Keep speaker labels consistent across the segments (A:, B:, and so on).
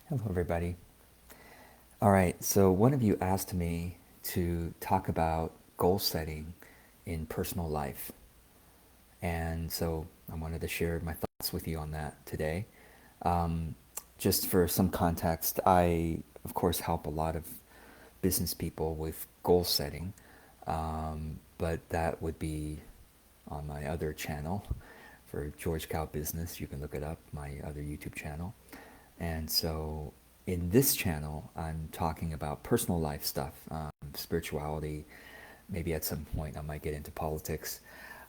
A: Hello, everybody. All right, so one of you asked me to talk about goal setting in personal life. And so I wanted to share my thoughts with you on that today. Um, just for some context, I, of course, help a lot of business people with goal setting, but that would be on my other channel for George Cow Business. You can look it up, my other YouTube channel. And so in this channel, I'm talking about personal life stuff, spirituality. Maybe at some point I might get into politics.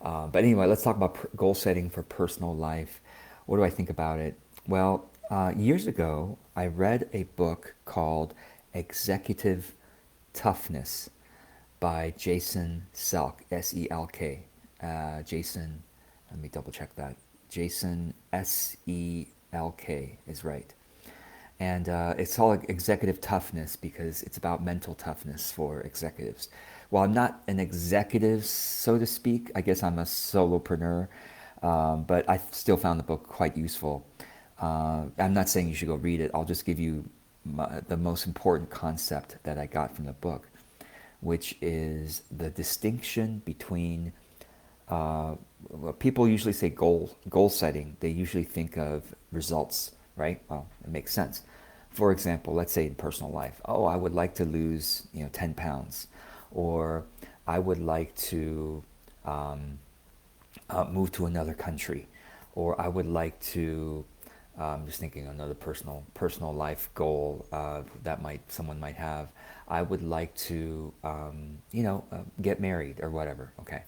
A: But anyway, let's talk about goal setting for personal life. What do I think about it? Well, years ago, I read a book called Executive Toughness by Jason Selk, Selk. Jason, let me double check that. Jason Selk is right. And it's called executive toughness because it's about mental toughness for executives. While I'm not an executive, so to speak, I guess I'm a solopreneur, but I still found the book quite useful. I'm not saying you should go read it. I'll just give you the most important concept that I got from the book, which is the distinction between well, people usually say goal setting. They usually think of results, right? Well, it makes sense. For example, let's say in personal life, oh, I would like to lose 10 pounds, or I would like to move to another country, or I would like to. I'm just thinking another personal life goal that someone might have. I would like to get married or whatever. Okay,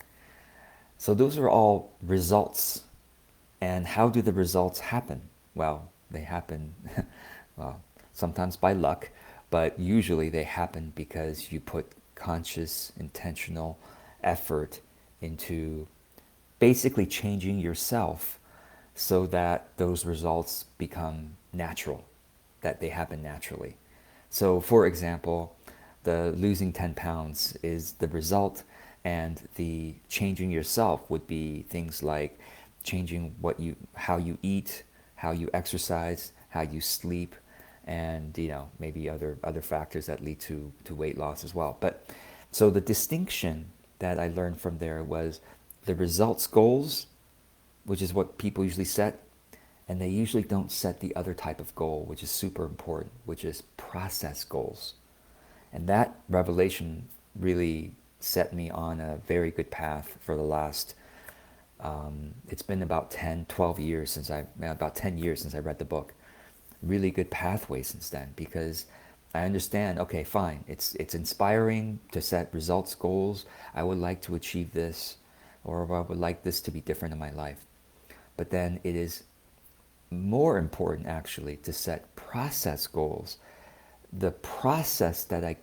A: so those are all results. And how do the results happen? Well, they happen, well, sometimes by luck, but usually they happen because you put conscious, intentional effort into basically changing yourself so that those results become natural, that they happen naturally. So, for example, the losing 10 pounds is the result, and the changing yourself would be things like changing how you eat, how you exercise, how you sleep, and maybe other factors that lead to weight loss as well. But so the distinction that I learned from there was the results goals, which is what people usually set, and they usually don't set the other type of goal, which is super important, which is process goals. And that revelation really set me on a very good path for the last, it's been about 10, 12 years about 10 years since I read the book. Really good pathway since then because I understand, okay, fine, it's inspiring to set results goals. I would like to achieve this, or I would like this to be different in my life. But then it is more important actually to set process goals. The process that I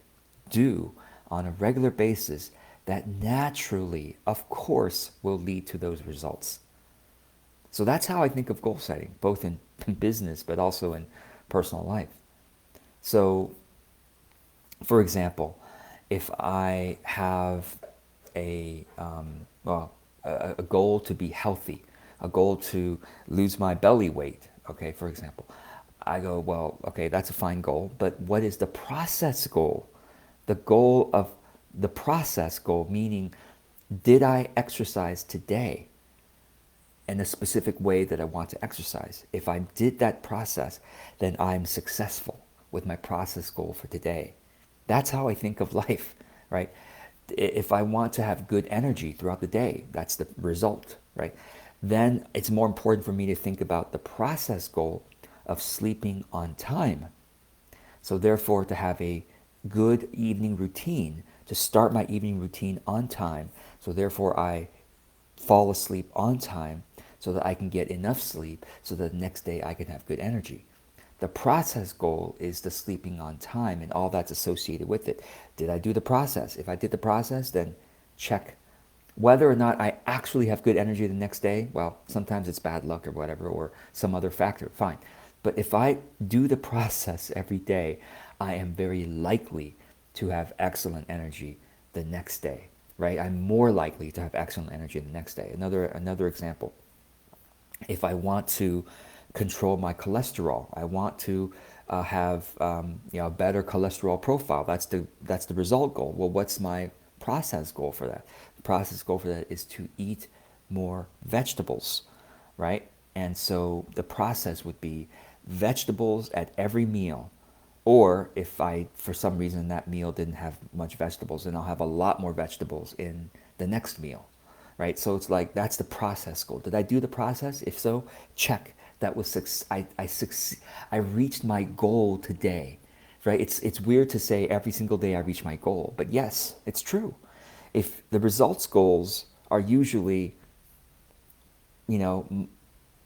A: do on a regular basis that naturally, of course, will lead to those results. So that's how I think of goal setting, both in business but also in personal life. So, for example, if I have well, a goal to be healthy, a goal to lose my belly weight, okay, for example, I go, well, okay, that's a fine goal, but what is the process goal? The goal of the process goal, meaning, did I exercise today in a specific way that I want to exercise? If I did that process, then I'm successful with my process goal for today. That's how I think of life, right? If I want to have good energy throughout the day, that's the result, right? Then it's more important for me to think about the process goal of sleeping on time. So therefore, to have a good evening routine, to start my evening routine on time. So therefore, I fall asleep on time so that I can get enough sleep so that the next day I can have good energy. The process goal is the sleeping on time and all that's associated with it. Did I do the process? If I did the process, then check. Whether or not I actually have good energy the next day, well, sometimes it's bad luck or whatever, or some other factor, fine. But if I do the process every day, I am very likely to have excellent energy the next day, right? I'm more likely to have excellent energy the next day. Another example, if I want to control my cholesterol. I want to have a better cholesterol profile. That's the result goal. Well, what's my process goal for that? The process goal for that is to eat more vegetables, right? And so the process would be vegetables at every meal. Or if I, for some reason, that meal didn't have much vegetables, then I'll have a lot more vegetables in the next meal, right? So it's like that's the process goal. Did I do the process? If so, check. That was I reached my goal today, right? It's weird to say every single day I reach my goal, but yes, it's true. If the results goals are usually, you know,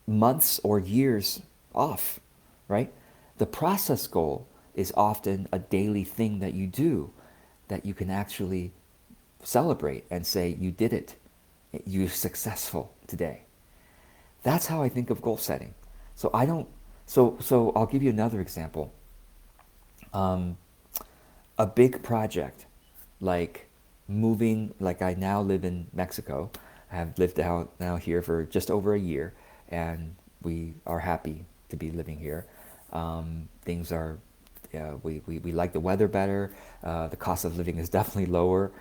A: months or years off, right? The process goal is often a daily thing that you do that you can actually celebrate and say, you did it. You're successful today. That's how I think of goal setting. So I don't, so I'll give you another example. Um, a big project like moving, like I now live in Mexico. I have lived out now here for just over a year, and we are happy to be living here. Things are, we like the weather better. The cost of living is definitely lower.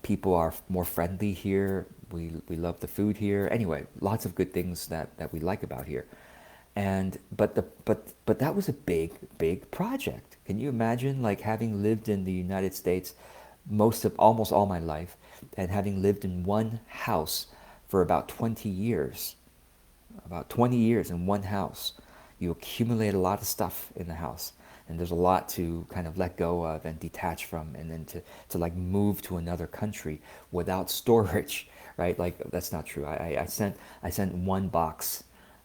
A: People are more friendly here. We love the food here. Anyway, lots of good things that we like about here. And but that was a big project. Can you imagine, like, having lived in the United States most of almost all my life, and having lived in one house for about 20 years in one house. You accumulate a lot of stuff in the house, and there's a lot to kind of let go of and detach from, and then to like move to another country without storage, right? Like, that's not true. I sent one box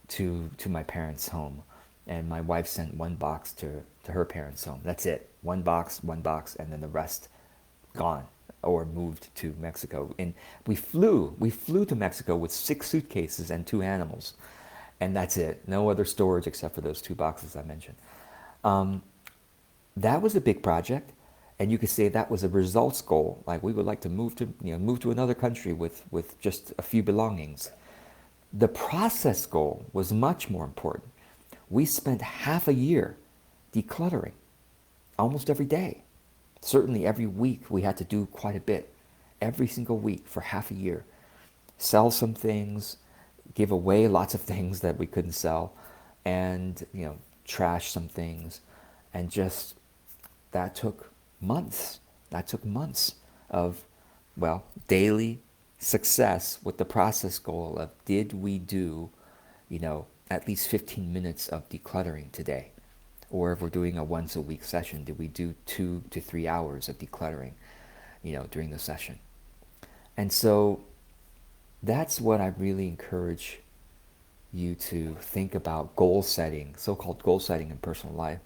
A: to my parents' home, and my wife sent one box to her parents' home. That's it. One box, and then the rest gone or moved to Mexico. And we flew to Mexico with 6 suitcases and 2 animals, and that's it. No other storage except for those 2 boxes I mentioned. Um, that was a big project, and you could say that was a results goal. Like, we would like to move to another country with just a few belongings. The process goal was much more important. We spent half a year decluttering almost every day. Certainly every week we had to do quite a bit. Every single week for half a year. Sell some things, give away lots of things that we couldn't sell, and trash some things. And just that took months. That took months of, well, daily success with the process goal of, did we do, at least 15 minutes of decluttering today? Or if we're doing a once a week session, did we do 2 to 3 hours of decluttering, during the session? And so that's what I really encourage you to think about goal setting, so-called goal setting in personal life.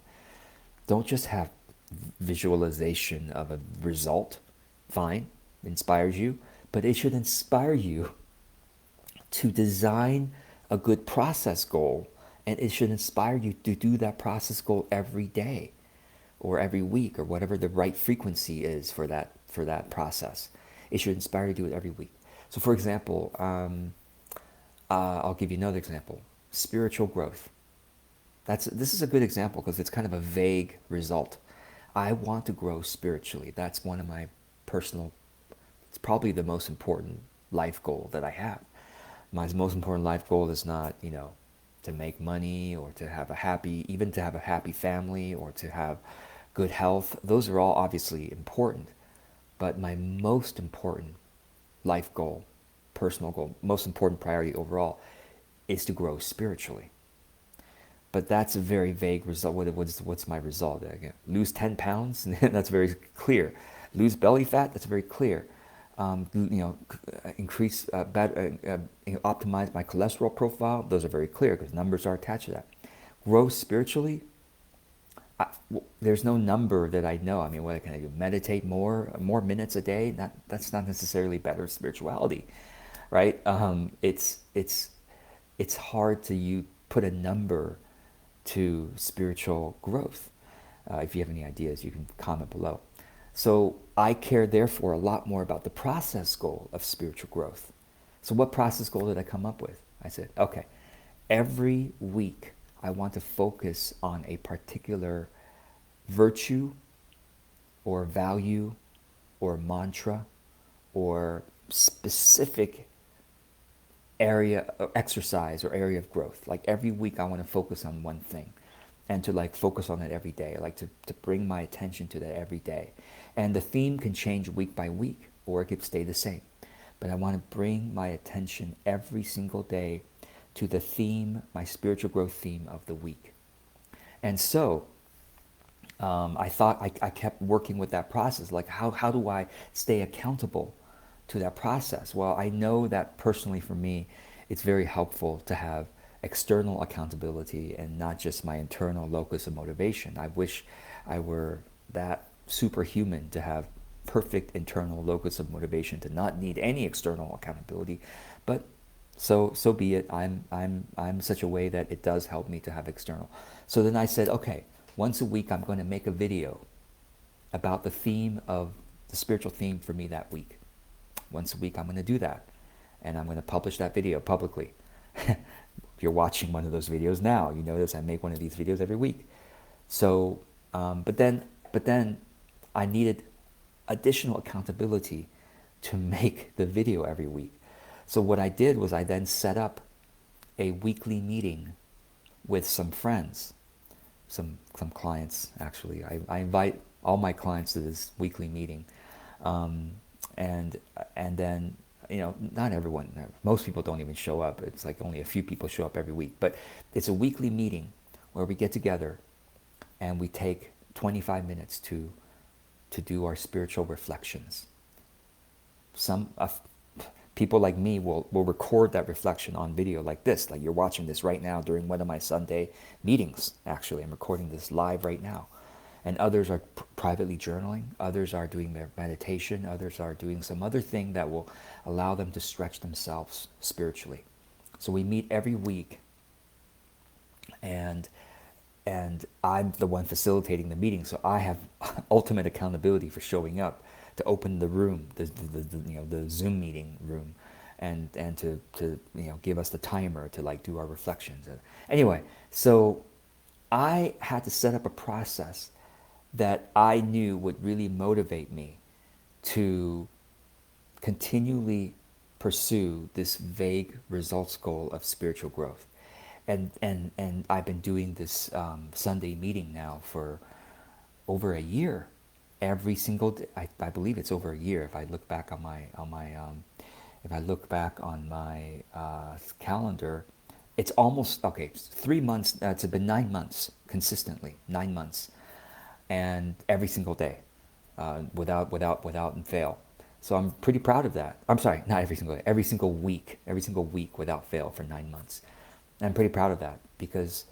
A: Don't just have visualization of a result. Fine, inspires you, but it should inspire you to design a good process goal, and it should inspire you to do that process goal every day or every week, or whatever the right frequency is for that process. It should inspire you to do it every week. So, for example, I'll give you another example: spiritual growth. This is a good example because it's kind of a vague result. I want to grow spiritually. That's one of my personal. It's probably the most important life goal that I have. My most important life goal is not, to make money, or to have even to have a happy family, or to have good health. Those are all obviously important. But my most important life goal, personal goal, most important priority overall, is to grow spiritually. But that's a very vague result. What's my result? Again, lose 10 pounds? That's very clear. Lose belly fat? That's very clear. Increase, optimize my cholesterol profile? Those are very clear because numbers are attached to that. Grow spiritually? There's no number that I know. I mean, what can I do? Meditate more minutes a day? That's not necessarily better spirituality, right? It's hard to put a number to spiritual growth. If you have any ideas, you can comment below. So I care, therefore, a lot more about the process goal of spiritual growth. So what process goal did I come up with? I said, okay, every week I want to focus on a particular virtue or value or mantra or specific area of exercise or area of growth. Like every week I want to focus on one thing and to like focus on it every day, like to bring my attention to that every day. And the theme can change week by week or it could stay the same. But I want to bring my attention every single day to the theme, my spiritual growth theme of the week. And so I thought I kept working with that process. Like, how do I stay accountable to that process? Well, I know that personally for me, it's very helpful to have external accountability and not just my internal locus of motivation. I wish I were that superhuman to have perfect internal locus of motivation, to not need any external accountability. But so be it. I'm such a way that it does help me to have external. So then I said, okay, once a week I'm going to make a video about the theme of the spiritual theme for me that week. Once a week I'm going to do that, and I'm going to publish that video publicly. If you're watching one of those videos now, you notice I make one of these videos every week. So, but then I needed additional accountability to make the video every week. So what I did was I then set up a weekly meeting with some friends, some clients actually. I invite all my clients to this weekly meeting, and then not everyone, most people don't even show up. It's like only a few people show up every week, but it's a weekly meeting where we get together and we take 25 minutes to do our spiritual reflections. Some people like me will record that reflection on video like this, like you're watching this right now during one of my Sunday meetings. Actually, I'm recording this live right now. And others are privately journaling, others are doing their meditation, others are doing some other thing that will allow them to stretch themselves spiritually. So we meet every week, and I'm the one facilitating the meeting, so I have ultimate accountability for showing up, to open the room, the Zoom meeting room, and to give us the timer to like do our reflections. Anyway, so I had to set up a process that I knew would really motivate me to continually pursue this vague results goal of spiritual growth. And I've been doing this Sunday meeting now for over a year. Every single day, I believe it's over a year. If I look back on my calendar, it's almost okay. It's 3 months. It's been 9 months consistently, 9 months, and every single day, without and fail. So I'm pretty proud of that. I'm sorry, not every single day, every single week without fail for 9 months. And I'm pretty proud of that, because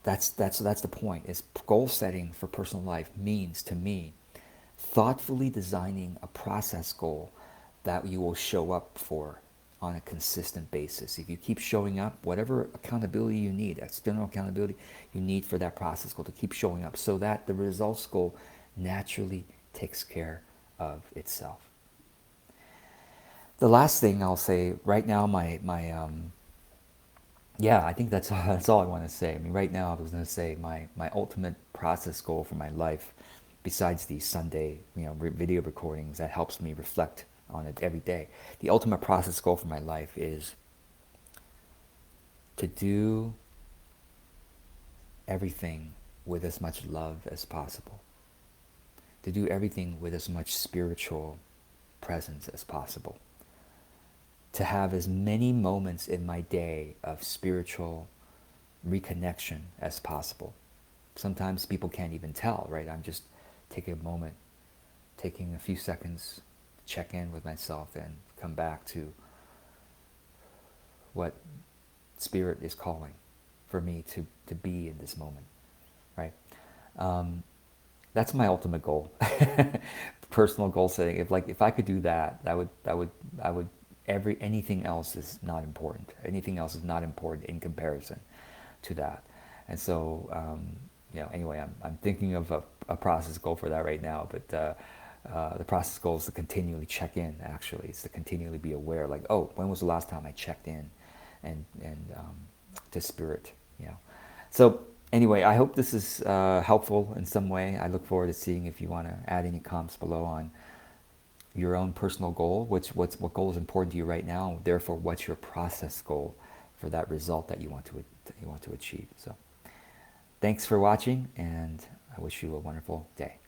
A: that's the point. Is goal setting for personal life means to me thoughtfully designing a process goal that you will show up for on a consistent basis. If you keep showing up, whatever accountability you need, external accountability you need for that process goal to keep showing up, so that the results goal naturally takes care of itself. The last thing I'll say right now, I think that's all I want to say. I mean, right now I was going to say my ultimate process goal for my life, besides these Sunday video recordings that helps me reflect on it every day. The ultimate process goal for my life is to do everything with as much love as possible. To do everything with as much spiritual presence as possible. To have as many moments in my day of spiritual reconnection as possible. Sometimes people can't even tell, right? I'm just taking a moment, taking a few seconds, check in with myself and come back to what Spirit is calling for me to be in this moment, right? That's my ultimate goal. Personal goal setting. If I could do that, I would. Anything else is not important. Anything else is not important in comparison to that. And so, anyway, I'm thinking of a process goal for that right now. But the process goal is to continually check in. Actually, it's to continually be aware. Like, oh, when was the last time I checked in, and to Spirit, So anyway, I hope this is helpful in some way. I look forward to seeing if you want to add any comments below on your own personal goal, what goal is important to you right now. Therefore, what's your process goal for that result that you want to achieve. So, thanks for watching, and I wish you a wonderful day.